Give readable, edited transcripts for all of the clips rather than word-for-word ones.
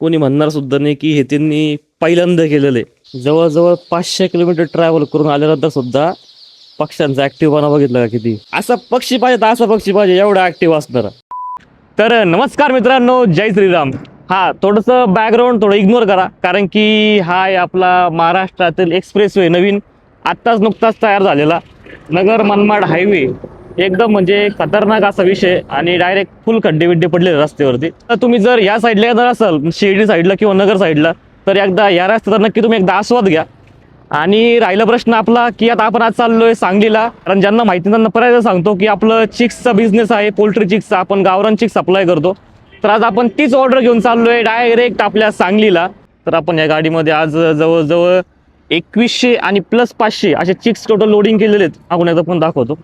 कोणी म्हणणार सुद्धा नाही की हे त्यांनी पहिल्यांदा केलेलं आहे. जवळजवळ 500 किलोमीटर ट्रॅव्हल करून आल्यानंतर सुद्धा पक्ष्यांचा ॲक्टिव्हपणा बघितला का किती. असा पक्षी पाहिजे तर असा पक्षी पाहिजे, एवढा ॲक्टिव्ह असणारा. तर नमस्कार मित्रांनो, जय श्रीराम. हा थोडंसं बॅकग्राऊंड थोडं इग्नोर करा, कारण की हा आहे आपला महाराष्ट्रातील एक्सप्रेसवे नवीन आत्ताच नुकताच तयार झालेला नगर मनमाड हायवे. एकदम म्हणजे खतरनाक असा विषय आणि डायरेक्ट फुल खड्डे बिड्डे पडले रस्त्यावरती. तर तुम्ही जर या साईडला येणार असाल शिर्डी साईडला किंवा नगर साईडला, तर एकदा या रस्त्याचा नक्की तुम्ही एकदा आस्वाद घ्या. आणि राहिला प्रश्न आपला की आता आपण आज चाललोय सांगलीला, कारण ज्यांना माहिती त्यांना परत सांगतो की आपलं चिक्सचा बिझनेस आहे, पोल्ट्री चिक्सचा. आपण गावरान चिक्स सप्लाय करतो. तर आज आपण तीच ऑर्डर घेऊन चाललोय डायरेक्ट आपल्या सांगलीला. तर आपण या गाडीमध्ये आज जवळजवळ 2100 आणि प्लस 500 असे चिक्स टोटल लोडिंग केलेले आहेत. आपण एकदा पण दाखवतो.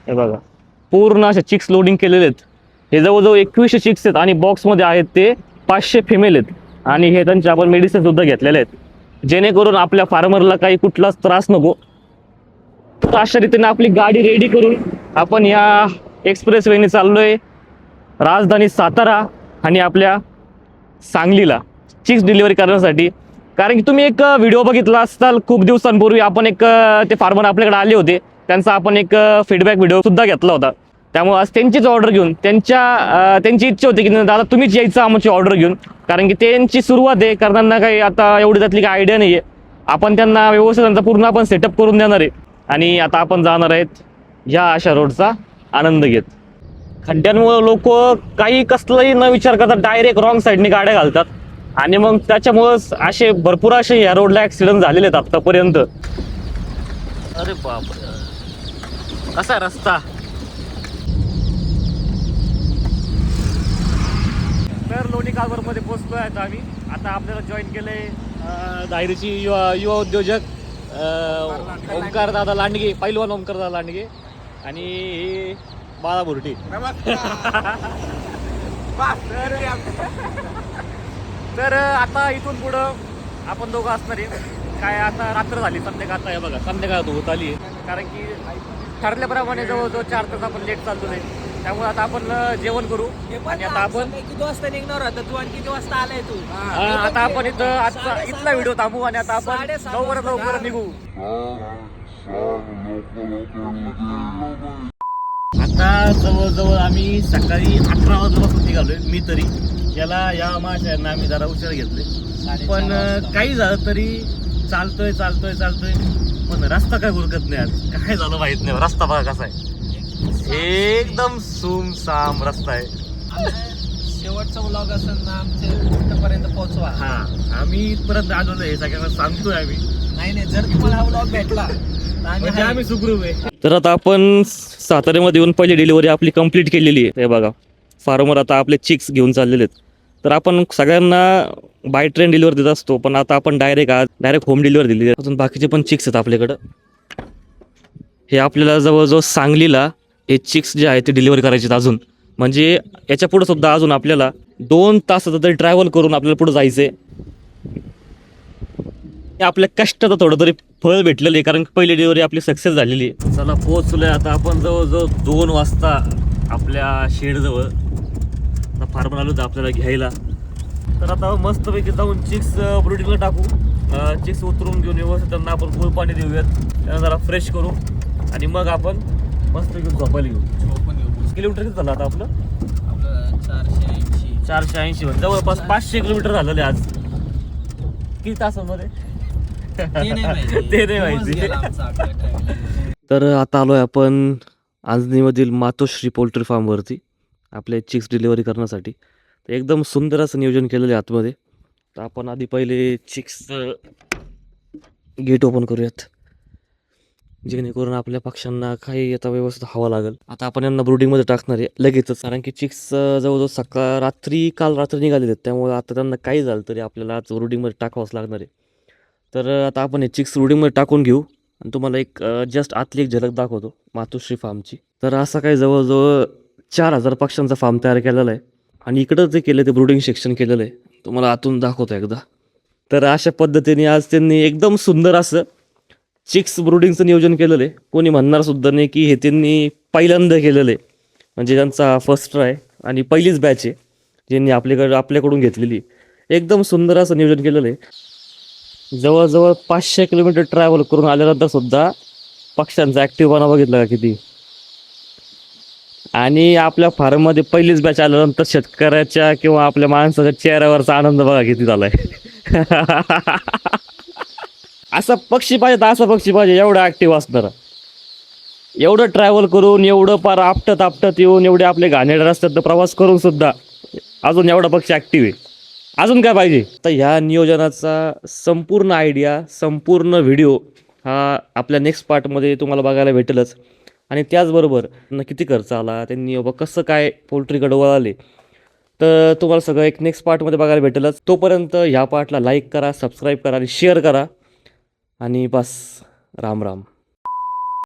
हे बघा, पूर्ण असे चिक्स लोडिंग केलेले आहेत. हे जवळजवळ 2100 चिक्स आहेत आणि बॉक्समध्ये आहेत ते 500 फिमेल आहेत. आणि हे त्यांचे आपण मेडिसिन सुद्धा घेतलेले आहेत, जेणेकरून आपल्या फार्मरला काही कुठलाच त्रास नको. तर अशा रीतीने आपली गाडी रेडी करून आपण या एक्सप्रेसवेने चाललोय राजधानी सातारा आणि आपल्या सांगलीला चिक्स डिलिव्हरी करण्यासाठी. कारण की तुम्ही एक व्हिडिओ बघितला असताल खूप दिवसांपूर्वी, आपण एक ते फार्मर आपल्याकडे आले होते, त्यांचा आपण एक फीडबॅक व्हिडिओ सुद्धा घेतला होता. त्यामुळे आज त्यांचीच ऑर्डर घेऊन त्यांची इच्छा होती की दादा तुम्हीच यायचं आमची ऑर्डर घेऊन, कारण की त्यांची सुरुवात आहे. कारण त्यांना काही आता एवढी त्यातली काही आयडिया नाही आहे. आपण त्यांना व्यवस्थित त्यांचा पूर्ण आपण सेटअप करून देणार आहे. आणि आता आपण जाणार आहेत ह्या अशा रोडचा आनंद घेत. खड्ड्यांमुळे लोक काही कसलाही न विचार करता डायरेक्ट रॉंग साईडने गाड्या घालतात आणि मग त्याच्यामुळंच असे भरपूर असे या रोडला ॲक्सिडेंट झालेले आहेत आत्तापर्यंत. अरे बाप, कसा आहे रस्ता. तर लोणी कालवरमध्ये पोहोचलो आहे आम्ही. आता आपल्याला जॉईन केलंय दायरीची युवा उद्योजक ओमकार दादा लांडगे, पैलवान ओमकार दादा लांडगे आणि बाळा बुर्टी. तर आता इथून पुढं आपण दोघं असणार आहे. काय आता रात्र झाली, संध्याकाळ आता आहे बघा, संध्याकाळ होत आली आहे. कारण की ठरल्याप्रमाणे जवळजवळ 4 तास आपण लेट चालतो आहे. त्यामुळे आता आपण जेवण करू आणि आता आपण किती वाजता निघणार होता तू आणि किती वाजता आलाय तू? आता आपण इथं आजचा इथला व्हिडिओ थांबू आणि आता आपण लवकरात निघू. आता जवळजवळ आम्ही सकाळी 11 वाजल्यापासून निघालोय. मी तरी या माशांना आम्ही जरा उशीर घेतले, पण काही झालं तरी चालतोय पण रस्ता काय उरकत नाही. आज काय झालं माहित नाही. रस्ता बघा कसा आहे, एकदम सुमसाम रस्ता आहे. शेवटचा व्लॉग असेल ना आमच्या इथपर्यंत पोहोचवा. हा, आम्ही इथपर्यंत आलेलो आहे, सगळ्यांना सांगतोय आम्ही. नाही जर तुम्हाला हा व्लॉग भेटला म्हणजे आम्ही सुखरूप आहे. तर आता आपण साताऱ्यामध्ये येऊन पहिली डिलिव्हरी आपली कंप्लीट केलेली आहे. हे बघा, फार्मर आता आपले चिक्स घेऊन चाललेले आहेत. तर आपण सगळ्यांना बाय ट्रेन डिलिव्हरी देत असतो, पण आता आपण डायरेक्ट होम डिलिव्हरी दिली आहे. अजून बाकीचे पण चिक्स आहेत आपल्याकडं. हे आपल्याला जवळजवळ सांगलीला हे चिक्स जे आहे ते डिलिव्हरी करायचे अजून. म्हणजे याच्या पुढे सुद्धा अजून आपल्याला 2 तासाचं तरी ट्रॅव्हल करून आपल्याला पुढे जायचं आहे. आपल्या कष्टाचं थोडं तरी फळ भेटलेलं आहे, कारण पहिली डिलिव्हरी आपली सक्सेस झालेली आहे. चला पोहोचलोय आता आपण जवळजवळ 2 वाजता आपल्या शेडजवळ. आता फार्मर आलो होतं आपल्याला घ्यायला. तर आता मस्तपैकी जाऊन चिक्स ब्रुडिंगला टाकू. चिक्स उतरून घेऊन व्यवस्थित त्यांना आपण फुल पाणी देऊयात, त्यांना जरा फ्रेश करू आणि मग आपण मस्तपैकी झोपायला घेऊ. किलोमीटर किती झालं आता आपलं? 480 जवळपास 500 किलोमीटर झालेलं आहे आज. किती तासामध्ये ते नाही माहिती. तर आता आलोय आपण आजनीमधील मातोश्री पोल्ट्री फार्मवरती आपले चिक्स डिलिव्हरी करण्यासाठी. तर एकदम सुंदर असं नियोजन केलेलं आहे आतमध्ये. तर आपण आधी पहिले चिक्स गेट ओपन करूयात, जेणेकरून आपल्या पक्ष्यांना काही आता व्यवस्थित हवा लागेल. आता आपण यांना ब्रुडिंगमध्ये टाकणार आहे लगेचच, कारण की चिक्स जवळजवळ काल रात्री निघालेले आहेत. त्यामुळे आता त्यांना काही झालं तरी आपल्याला आज ब्रुडिंगमध्ये टाकावंच लागणार आहे. तर आता आपण हे चिक्स ब्रुडिंगमध्ये टाकून घेऊ आणि तुम्हाला एक जस्ट आतली एक झलक दाखवतो मातोश्री फार्मची. तर असं काही जवळजवळ 4000 पक्ष्यांचा फार्म तयार केलेला आहे आणि इकडं जे केलं ते ब्रुडिंग सेक्शन केलेलं आहे, तुम्हाला आतून दाखवतो एकदा. तर अशा पद्धतीने आज त्यांनी एकदम सुंदर असं चिक्स ब्रुडिंगचं नियोजन केलेलं आहे. कोणी म्हणणार सुद्धा नाही की हे त्यांनी पहिल्यांदा केलेलं आहे, म्हणजे त्यांचा फर्स्ट ट्राय आणि पहिलीच बॅच आहे. ज्यांनी आपल्याकडून घेतलेली. एकदम सुंदर असं नियोजन केलेलं आहे. जवळजवळ 500 किलोमीटर ट्रॅव्हल करून आल्यानंतर सुद्धा पक्ष्यांचा ॲक्टिव्हपणा बघितला का किती. आणि आपल्या फार्ममध्ये पहिलीच बॅच आल्यानंतर शेतकऱ्याच्या किंवा आपल्या माणसाच्या चेहऱ्यावरचा आनंद बघा किती झालाय. असा पक्षी पाहिजे तर असा पक्षी पाहिजे, एवढा ॲक्टिव्ह असणारा. एवढं ट्रॅव्हल करून, एवढं पार आपटत आपटत येऊन, एवढे आपले घाणेरडे रस्त्यात प्रवास करून सुद्धा अजून एवढा पक्षी ॲक्टिव्ह आहे. अजून काय पाहिजे. तर ह्या नियोजनाचा संपूर्ण आयडिया, संपूर्ण व्हिडिओ हा आपल्या नेक्स्ट पार्टमध्ये तुम्हाला बघायला भेटेलच. आणि त्याचबरोबर किती खर्च आला, त्यांनी बाबा कसं काय पोल्ट्रीकडे वळाले, तर तुम्हाला सगळं एक नेक्स्ट पार्टमध्ये बघायला भेटेलच. तोपर्यंत ह्या पार्टला लाईक करा, सबस्क्राईब करा आणि शेअर करा. आणि बस, राम राम.